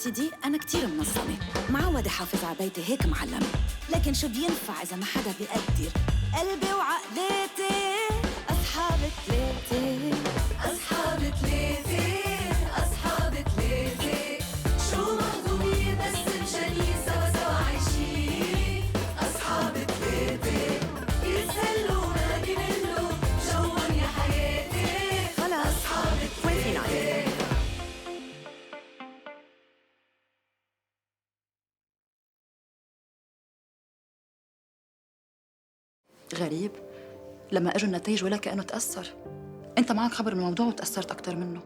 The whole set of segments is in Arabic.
سيدي أنا كتير منظمة، معودة حافظ على بيتي هيك معلمة، لكن شو بينفع إذا ما حدا بيقدر قلبي وعقليتي. أصحاب ثلاثة، أصحاب ثلاثة، أصحاب ثلاثة، شو مهضومين بس مشاني سوا سوا عايشين. أصحاب ثلاثة يتسلوا ما بيملوا جوهم يا حياتي. خلاص أصحاب ثلاثة. غريب، لما اجوا النتائج ولا كأنه تأثر. انت معك خبر بالموضوع وتأثرت أكتر منه.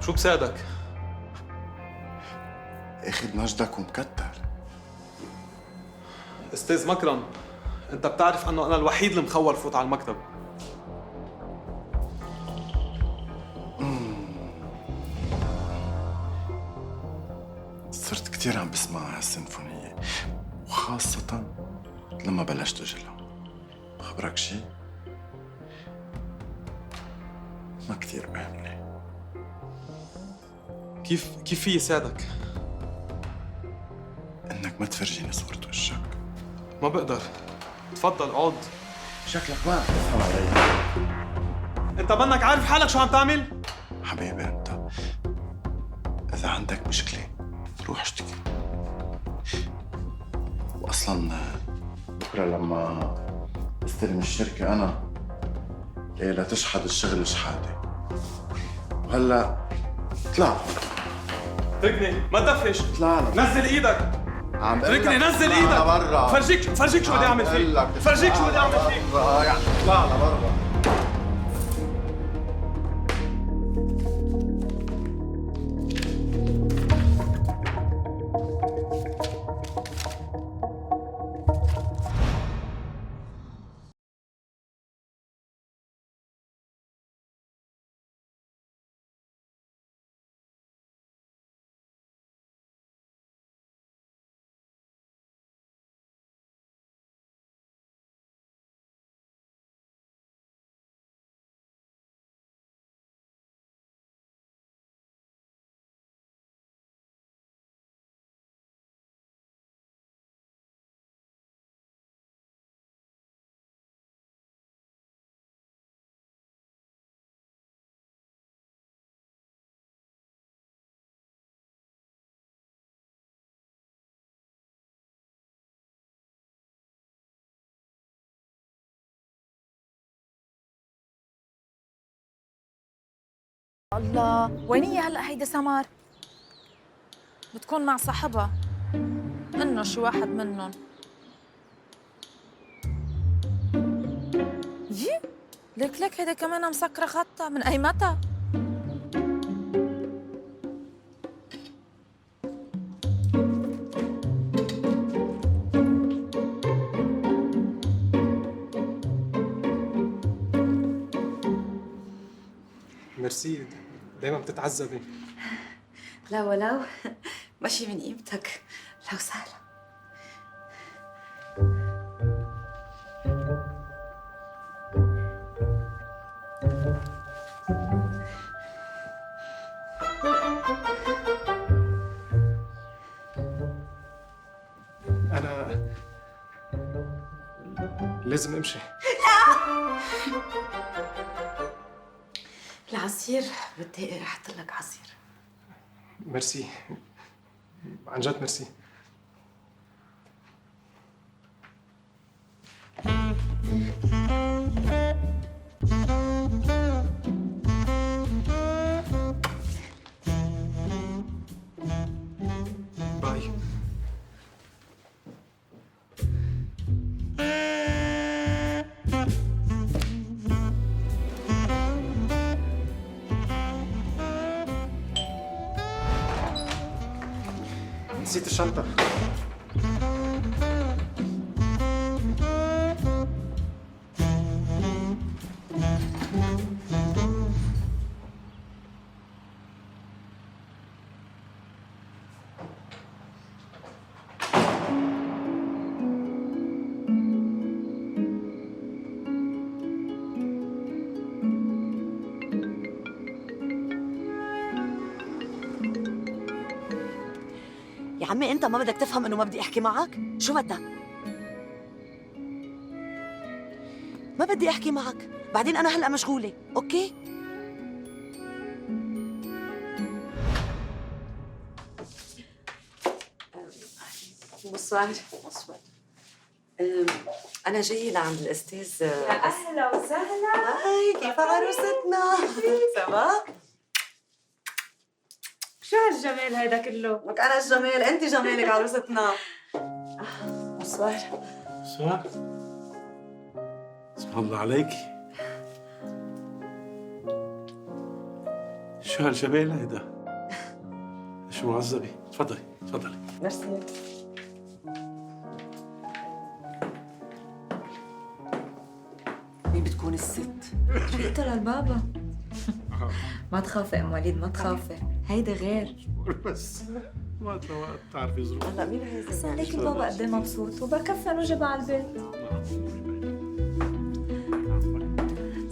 شو بساعدك؟ اخد مجدك ومكتر. استاذ مكرم، انت بتعرف انه انا الوحيد اللي مخول فوت على المكتب. صرت كتير عم بسمع هالسيمفونية، وخاصة لما بلشت اجلها. بخبرك شي؟ ما كتير بهمني. كيف في يساعدك؟ انك ما تفرجيني صورة وشك. ما بقدر. تفضل اقعد. شكلك ما عم تفهم علي. انت منك عارف حالك شو عم تعمل؟ حبيبي انت اذا عندك مشكلة روح اشتكي. واصلا بكره لما استلم الشركة انا إيه لا تشحد الشغل شحادة. وهلا اطلع. اتركني، ما تدفش. اطلع لك. نزل ايدك. عم اتركني، نزل ايدك. فرجيك شو بدي اعمل فيك. فرجيك شو بدي اعمل فيك. يعني اطلع لبرا. الله، وين هي هلا هيدا سمر؟ بتكون مع صاحبها، انه شي واحد منهم. يي ليك هيدا كمان مسكره خطها من اي متى؟ ميرسي، دايما بتتعذبي. لا ولو ماشي من قيمتك، لو سهلة. أنا لازم أمشي. العصير بدي أحط لك عصير. ميرسي، عن جد ميرسي. باي. نسيت الشنطة. يا عمي انت ما بدك تفهم انه ما بدي احكي معك؟ شو بدك؟ ما بدي احكي معك، بعدين انا هلا مشغولة، اوكي؟ بونسوار. بونسوار. أنا جاية لعند الأستاذ. يا أهلا وسهلا. هاي كيف عروستنا؟ سوا؟ شو هالجمال هيدا كله؟ لك أنا الجمال، أنت جمالك عروستنا. بونسوار. بونسوار. اسم الله عليكي. شو هالجمال هيدا؟ شو معذبة؟ تفضلي تفضلي. ميرسي. مين بتكون الست؟ شو قلت للبابا؟ ما تخافي ام وليد، ما تخافي، هيدا غير. بس وقت لوقت بتعرفي ظروف. هلا مين هي؟ بس عليك البابا قد ايه مبسوط وبكفن وجب على البيت.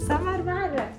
سمر بعرف.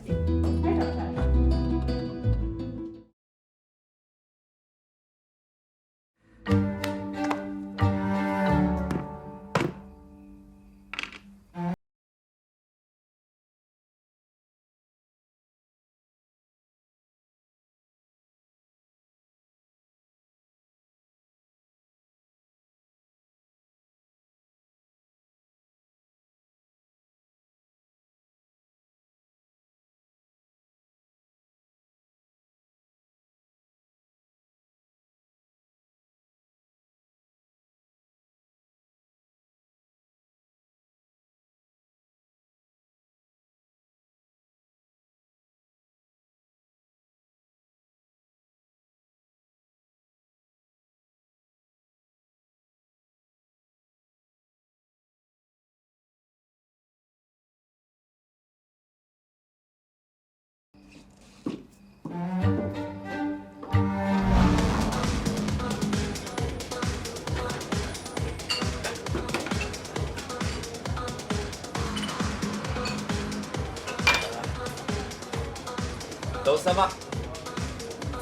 لو سمحت.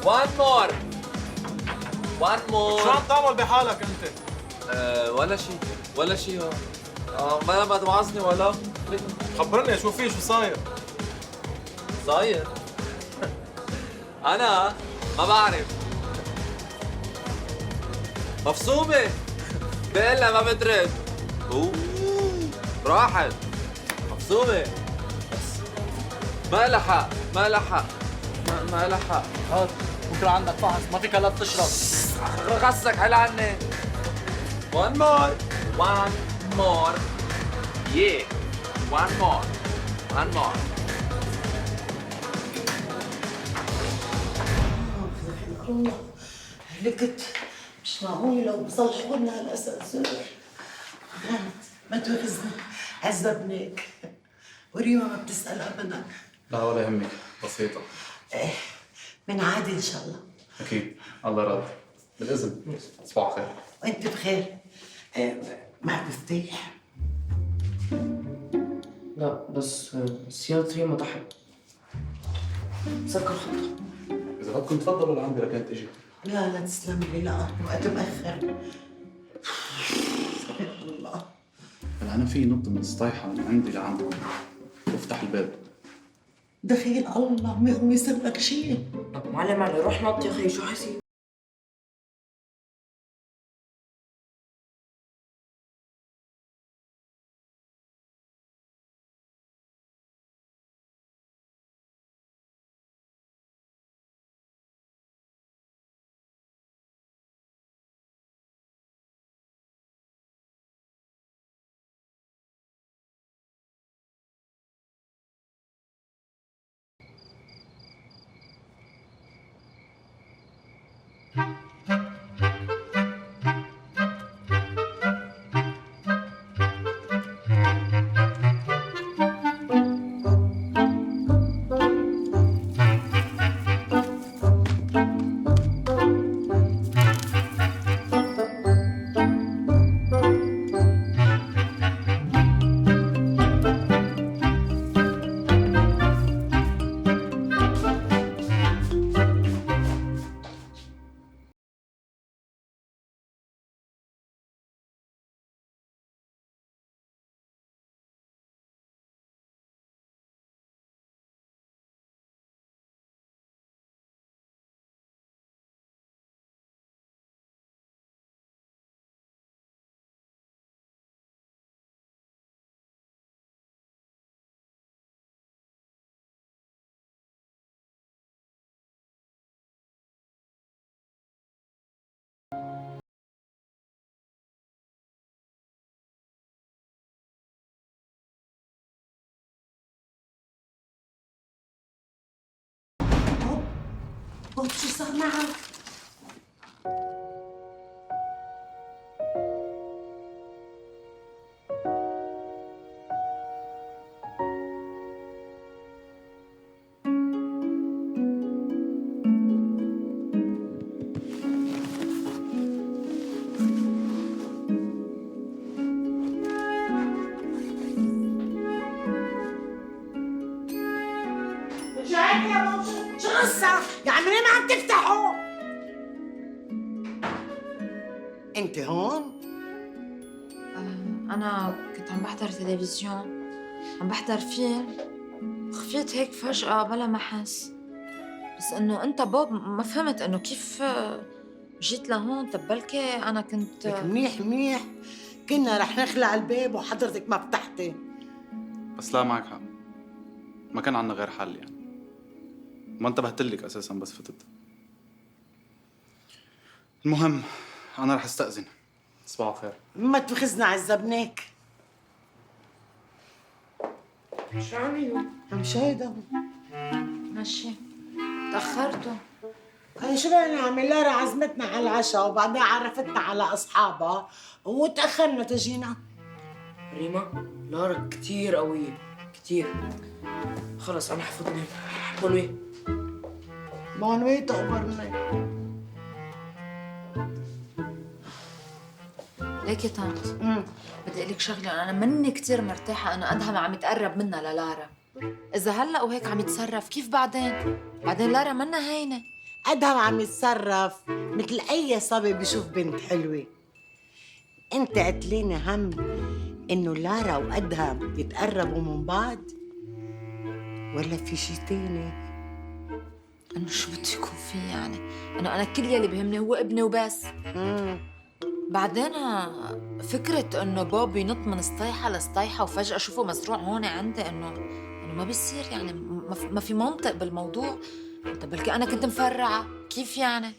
وان مور. وان مور. شو عم تعمل بحالك انت؟ ولا شيء ولا شيء هون. ما توعظني ولا خبرني شو في، شو صاير؟ صاير. انا ما بعرف. مفصومة بقلها ما بترد. اوه راحت مفصومة. بس ما لها حق ما لها حق ما لها حق. هات بكره عندك فحص، ما فيك الا تشرب. غصك حل عني. One more. One more. Yeah. One more. One more. الله هلكت، مش معقول لو بصلحوا لنا الاسانسير. ما تواخذني عذبناك. وريما ما بتسال ابدا. لا ولا يهمك، بسيطة. ايه من عادي ان شاء الله. أكيد، الله راضي. بالإذن، صباح الخير. وانت بخير. معك مفتاح؟ لا بس سيارة ريما تحت. سكر خطوة. إذا بدكم تفضلوا لعندي لكانت إجي. لا لا تسلم لي، لا وقت مأخر. الله. هلا أنا في نط من السطيحة من عندي لعندكم. وافتح الباب. دخيل الله ما يقوم يصير لك شيء. طب معلم علي روح نط يا أخي، شو حيصير؟ شو صار معك؟ شو القصة؟ يا عمي ليه ما عم تفتحوا؟ انت هون؟ أنا كنت عم بحضر تلفزيون، عم بحضر فيلم، خفيت هيك فجأة بلا ما أحس. بس إنه أنت بوب ما فهمت إنه كيف جيت لهون. طب بلكي أنا كنت لك منيح منيح، كنا رح نخلع الباب وحضرتك ما فتحتي. بس لا، معك حق، ما كان عنا غير حل يعني. ما انتبهت لك اساسا بس فتت. المهم انا رح استأذن. صباح الخير. ما تخزنا عذبناك. شو عملوا؟ عم شاهدة ماشي، تأخرتوا. أنا شو بدنا نعمل؟ لارا عزمتنا على العشاء وبعدين عرفتنا على أصحابها وتأخرنا تجينا. ريما لارا كتير قوية كتير. خلص أنا حفظني. مونوي مونوي تقبرني. ليك يا طنط، بدي أقول لك شغلة. أنا مني كتير مرتاحة إنه أدهم عم يتقرب منا للارا. إذا هلأ وهيك عم يتصرف كيف بعدين؟ بعدين لارا منا هينة. أدهم عم يتصرف مثل أي صبي بيشوف بنت حلوة. أنت قتليني هم إنه لارا وأدهم يتقربوا من بعض ولا في شي تاني؟ إنه شو بده يكون في يعني؟ إنه أنا كل يلي بيهمني هو ابني وبس. بعدين فكرة إنه بوب ينط من سطيحة لسطيحة وفجأة شوفه مزروع هون عندي، إنه ما بيصير يعني. ما في منطق بالموضوع. طب بلكي أنا كنت مفرعة كيف يعني؟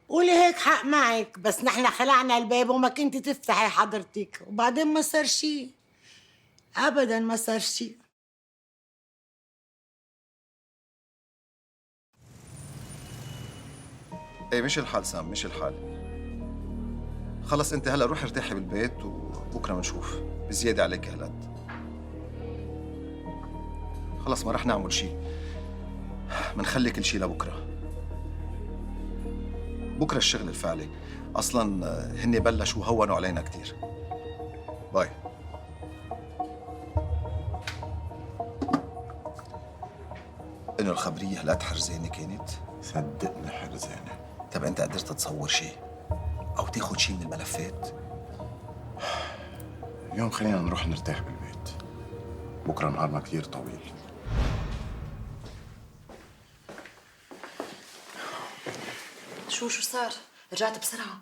قولي هيك حق معك، بس نحن خلعنا الباب وما كنتي تفتحي حضرتك وبعدين ما صار شي. أبداً ما صار شي. ايه مش الحال سام، مش الحال. خلص انت هلا روح ارتاحي بالبيت وبكره بنشوف. بزياده عليك هالقد. خلص ما رح نعمل شيء، منخلي كل شيء لبكره. بكره الشغل الفعلي، اصلا هن بلشوا وهونوا علينا كثير. باي. انه الخبريه هالقد حرزانه كانت؟ صدقني حرزانه. طب انت قدرت تتصور شيء او تاخذ شيء من الملفات؟ اليوم خلينا نروح نرتاح بالبيت، بكره نهارنا كثير طويل. شو صار؟ رجعت بسرعة.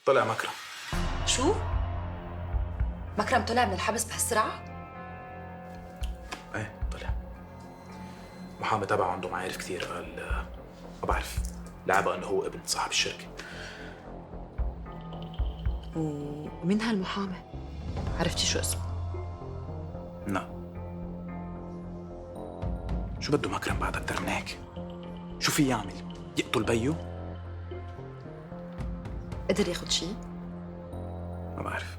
طلع مكرم. شو؟ مكرم طلع من الحبس بهالسرعة؟ ايه طلع. محامي تبعه عنده معارف كثير، قال ما بعرف، لعبها انه هو ابن صاحب الشركة. ومين هالمحامي؟ عرفتي شو اسمه؟ لا. شو بده مكرم بعد أكتر من هيك؟ شو في يعمل؟ يقتل بيو؟ قدر ياخد شيء؟ ما بعرف.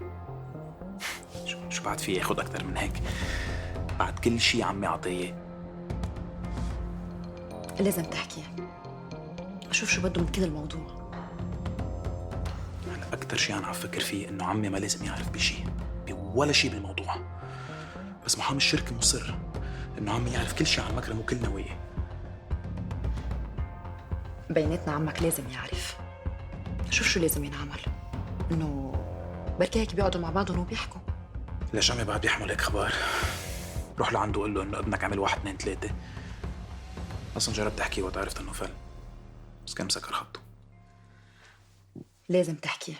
شو بعد في ياخد أكتر من هيك؟ بعد كل شيء عمي عطيه. لازم تحكي. أشوف شو بده من كل الموضوع. هلا أكتر شيء أنا عم فكر فيه إنه عمي ما لازم يعرف بشيء، بولا شيء بالموضوع. بس محامي الشركة مصر إنه عمي يعرف كل شيء عن مكرم وكل نواياه. بيناتنا عمك لازم يعرف. شوف شو لازم ينعمل. إنه بركي هيك بيقعدوا مع بعضهم وبيحكوا. ليش عمي بعد بيحمل هيك خبر؟ روح لعنده وقول له إنه ابنك عمل 1 2 3. أصلاً جربت أحكيه وقت عرفت إنه فل، بس كان مسكر خطه. لازم تحكي،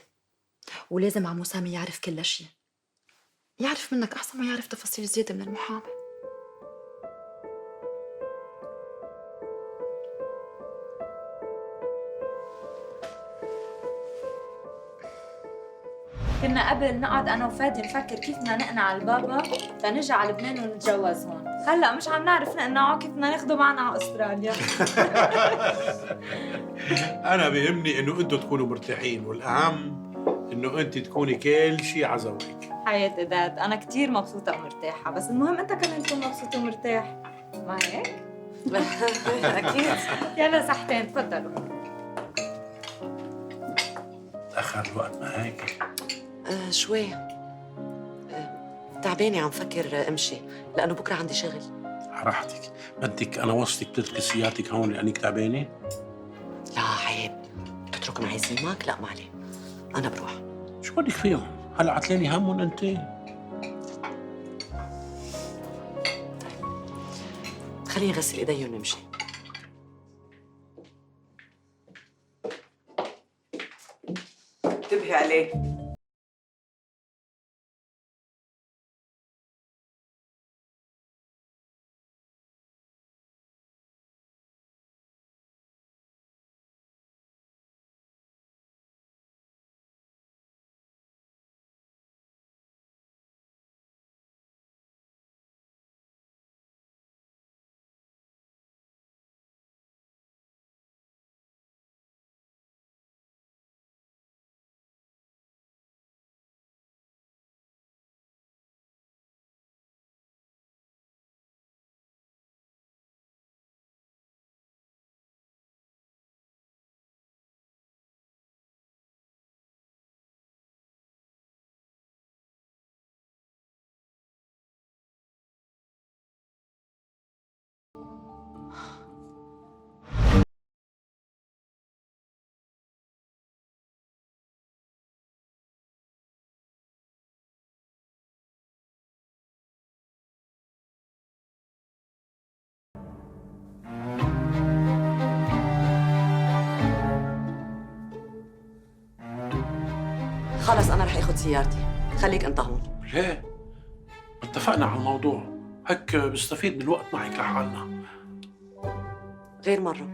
ولازم عمو سامي يعرف كل شيء. يعرف منك أحسن ما يعرف تفاصيل زيادة من المحامي. كنا قبل نقعد أنا وفادي نفكر كيف بدنا نقنع البابا تنرجع على لبنان ونتجوز هون. هلا مش عم نعرف نقنعه كيف بدنا ناخده معنا على استراليا. انا بيهمني انه انتوا تكونوا مرتاحين، والاهم انه انت تكوني كل شيء على ذوقك. حياتي داد، انا كثير مبسوطه ومرتاحه، بس المهم انت كمان تكون مبسوط ومرتاح. ما هيك؟ اكيد. يلا صحتين، تفضلوا. تاخر الوقت ما هيك؟ شوي. تعبانه عم فكر امشي لانه بكره عندي شغل. على راحتك، بدك انا وصلك تتركي سيارتك هون لانك تعبانه؟ لا عيب، تترك معي سلمك؟ لا ما عليه، انا بروح. شو بدك فيهم؟ هلا عتلاني همهم انت؟ خليني اغسل ايدي ونمشي. انتبهي عليه. خلص انا رح اخذ سيارتي، خليك انت هون. ليه؟ اتفقنا على الموضوع، هيك بستفيد من الوقت معك لحالنا. غير مرة.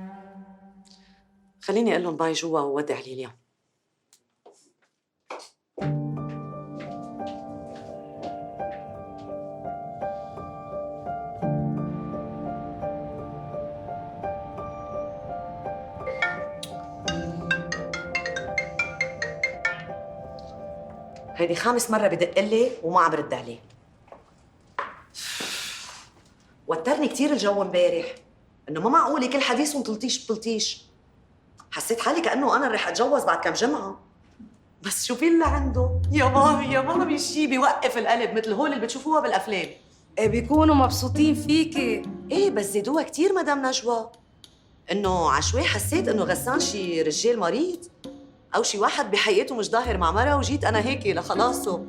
خليني اقول لهم باي جوا وودع ليليا. هيدي 5 مرة بدق لي وما عم برد عليه. وترني كثير الجو امبارح، انه ما معقولة كل حديث ومطلتيش بطلتيش. حسيت حالي كأنه انا رح اتجوز بعد كم جمعة. بس شوفي اللي عنده، يا مامي يا مامي، شي بيوقف القلب مثل هول اللي بتشوفوها بالافلام. ايه بيكونوا مبسوطين فيكي. ايه بس زيدوها كثير مدام نجوى. انه عشوائي حسيت انه غسان شي رجال مريض او شي واحد بحياته مش ظاهر مع مرة، وجيت انا هيك لخلاصه.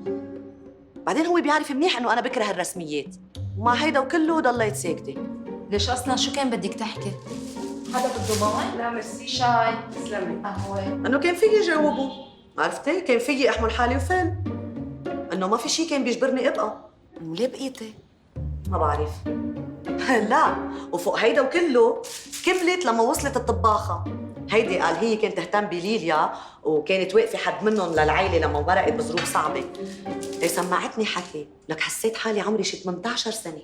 بعدين هو بيعرف منيح انه انا بكره الرسميات، ومع هيدا وكله ضليت ساكته. ليش اصلا شو كان بدك تحكي؟ حدا بده مي؟ لا ميرسي. شاي؟ تسلمي. قهوة؟ انه كان فيي جاوبه، عرفتي؟ كان فيي احمل حالي وفل. انه ما في شي كان بيجبرني ابقى. وليه بقيتي؟ ما بعرف. لا، وفوق هيدا وكله كملت لما وصلت الطباخه. هيدي قال هي كانت تهتم بليليا وكانت واقفه حد منهم للعيله لما مرقت بظروف صعبه. سمعتني حكي لك حسيت حالي عمري شي 18 سنه،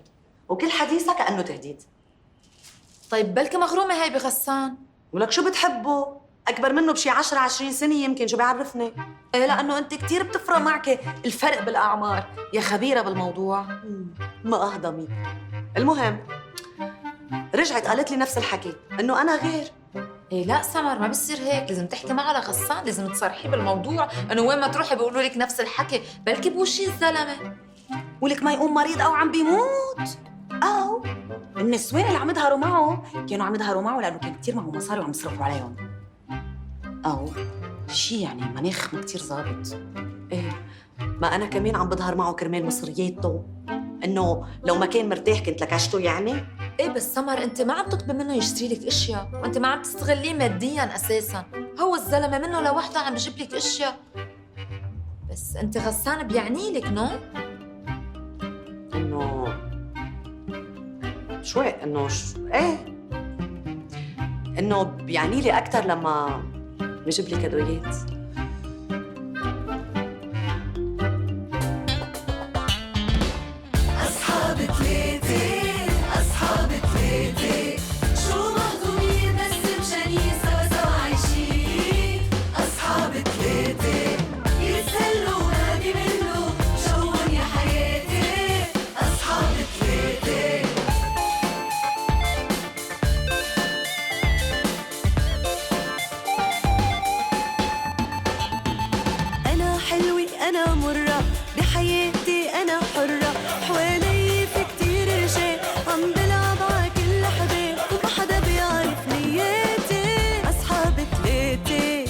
وكل حديثها كانه تهديد. طيب بلكي مغرومه هاي بغسان. ولك شو بتحبه؟ اكبر منه بشي 10 20 سنه يمكن، شو بيعرفني؟ ايه لانه انت كثير بتفرق معك الفرق بالاعمار، يا خبيره بالموضوع. ما اهضمي. المهم رجعت قالت لي نفس الحكي، انه انا غير. ايه لا سمر، ما بصير هيك، لازم تحكي معه لغسان، لازم تصرحيه بالموضوع، انه وين ما تروحي بيقولوا لك نفس الحكي، بلكي بوشي الزلمه. ولك ما يقوم مريض او عم بيموت، او النسوان اللي عم يظهروا معه كانوا عم يظهروا معه لانه كان كثير معه مصاري وعم يصرفوا عليهم، او شيء يعني مناخ ما كثير ظابط. ايه ما انا كمان عم بظهر معه كرمال مصرياته، انه لو ما كان مرتاح كنت لكشته يعني. ايه بس سمر انت ما عم تطلبي منه يشتري لك اشياء، وانت ما عم تستغليه ماديا اساسا، هو الزلمه منه لوحده عم بجيب لك اشياء. بس انت غسان بيعني لك نو؟ انه شوي انه ايه انه بيعني لي اكثر لما بجيب لي كادويات. أصحاب ثلاثة حلوة أنا مرة، بحياتي أنا حرة، حوالي في كتير رجال عم بلعب ع كل حدا، وما حدا بيعرف نياتي. أصحاب ثلاثة،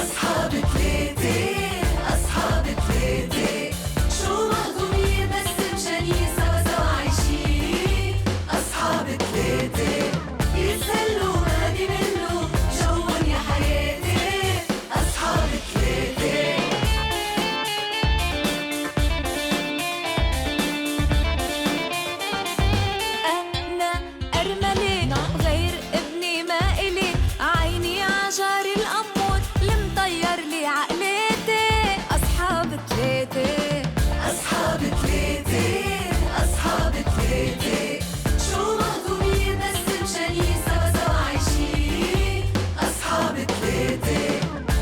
أصحاب ثلاثة، أصحاب ثلاثة، شو مهضومين بس مشانين سوا سوا عايشين. أصحاب ثلاثة يتسلوا ما بيملوا جوهم يا حياتي. أصحاب ثلاثة. أنا أرملة غير ابني ما إلي، عيني عجار الأمور المطير لي عقلاتي. أصحاب ثلاثة، أصحاب ثلاثة، أصحاب ثلاثة، شو مهضومين بس مشانين سوا سوا عايشين. أصحاب ثلاثة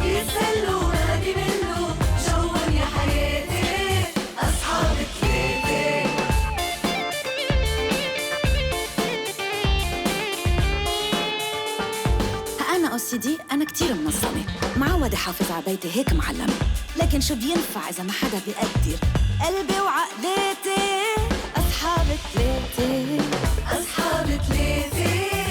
يتسلوا ما بيملوا جوهم يا حياتي. أصحاب ثلاثة. أنا OCD، أنا كتير منظمة، معودة حافظ على بيتي هيك معلمة، لكن شو بينفع إذا ما حدا بيقدر قلبي وعقلاتي. أصحاب ثلاثة، أصحاب ثلاثة،